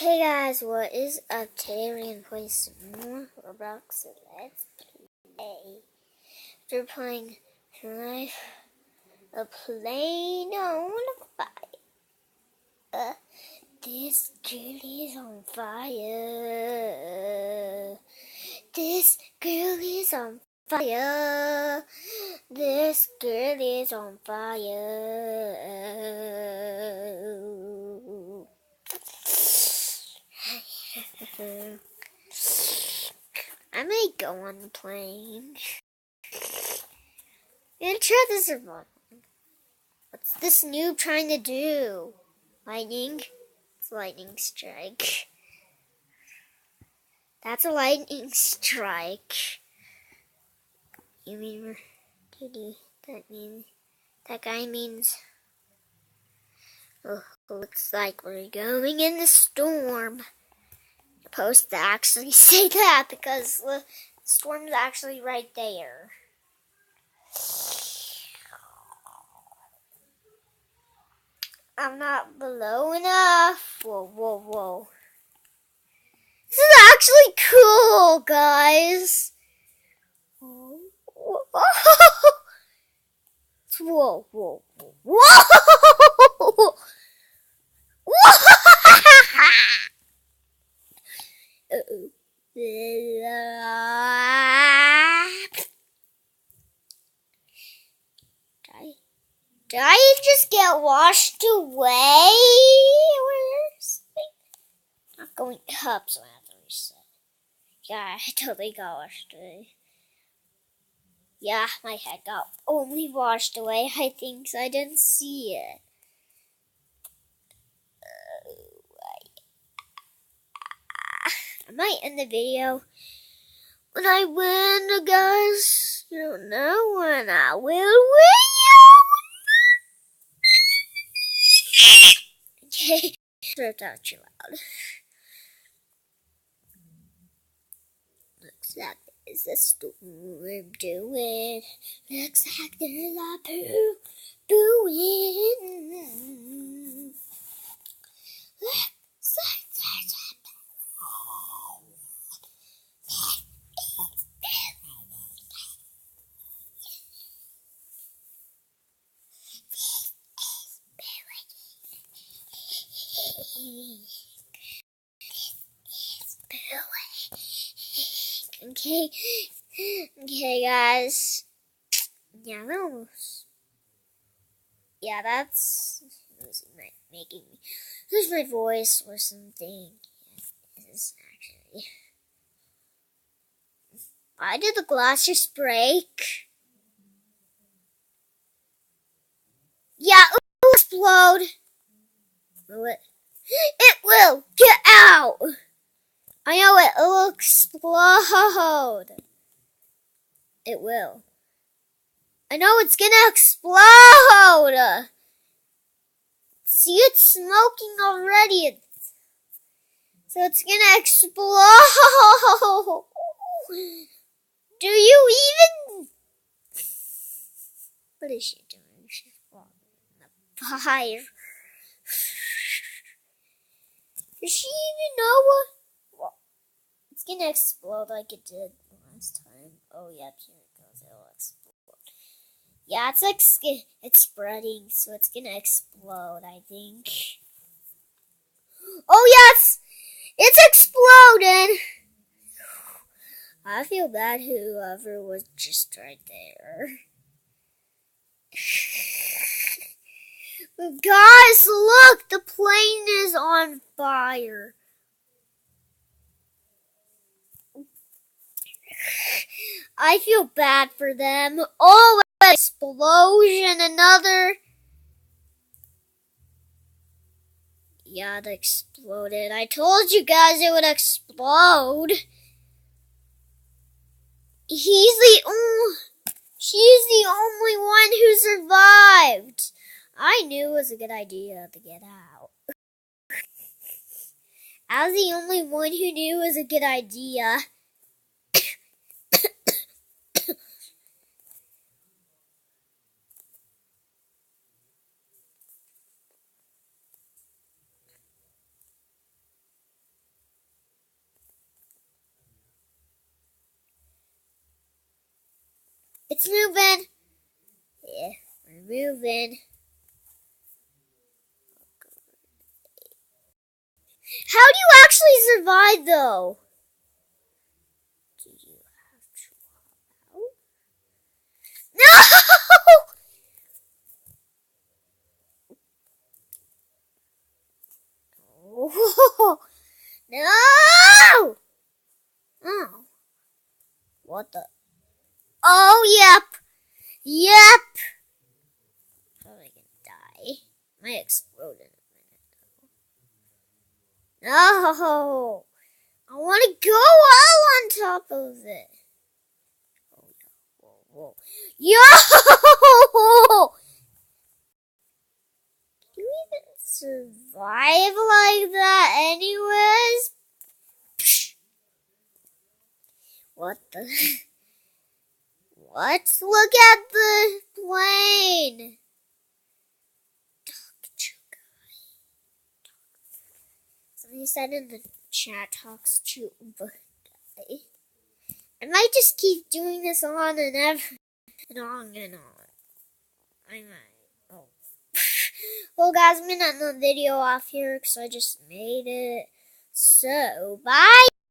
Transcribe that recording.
Hey guys, what is up? Today we're gonna play some more Roblox, so let's play. We're playing Life a Plane on Fire. This girl is on fire. This girl is on fire. This girl is on fire. I may go on the plane. I'm gonna try this one. What's this noob trying to do? Lightning? It's a lightning strike. That's a lightning strike. You mean that guy means looks like we're going in the storm. You're supposed to actually say that because the storm's actually right there. I'm not below enough. Whoa. This is actually cool, guys. Whoa. Did I just get washed away? Not going up, so I have to reset. Yeah, I totally got washed away. Yeah, my head got only washed away. I think so. I didn't see it. I might end the video when I win, guys. You don't know when I will win. Okay, ripped out too loud. Looks like there's a storm doing. Looks like there's a poo doing. Looks like there's a Okay, guys. Yeah, that's making me lose my voice or something. It is actually. Why did the glass just break? Yeah, it will explode. Will it? It will! Get out! I know it will explode. It will. I know it's gonna explode! See, it's smoking already. So it's gonna explode! Do you even... What is she doing? She's falling in the fire. Does she even know what? Well, it's gonna explode like it did last time. Oh, yep, here it goes. It'll explode. Yeah, it's like it's spreading, so it's gonna explode, I think. Oh, yes! It's exploding! I feel bad whoever was just right there. Guys, look! The plane is on fire. I feel bad for them. Oh, explosion, another. Yeah, it exploded. I told you guys it would explode. She's the only one who survived. I knew it was a good idea to get out. I was the only one who knew it was a good idea. It's moving. Yeah, we're moving. How do you actually survive, though? Do you have to hop out? No! No! Oh, what the? Oh, yep. Yep. Probably gonna die. Might explode in a minute. No! I want to go all on top of it. Oh, yeah. Whoa, whoa. Yo! Do you even survive like that anyways? Psh. What the? What? Look at the plane! Somebody said in the chat, talks to the guy. I might just keep doing this on and on and on. I might. Oh. Well, guys, I'm gonna end the video off here because I just made it. So, bye!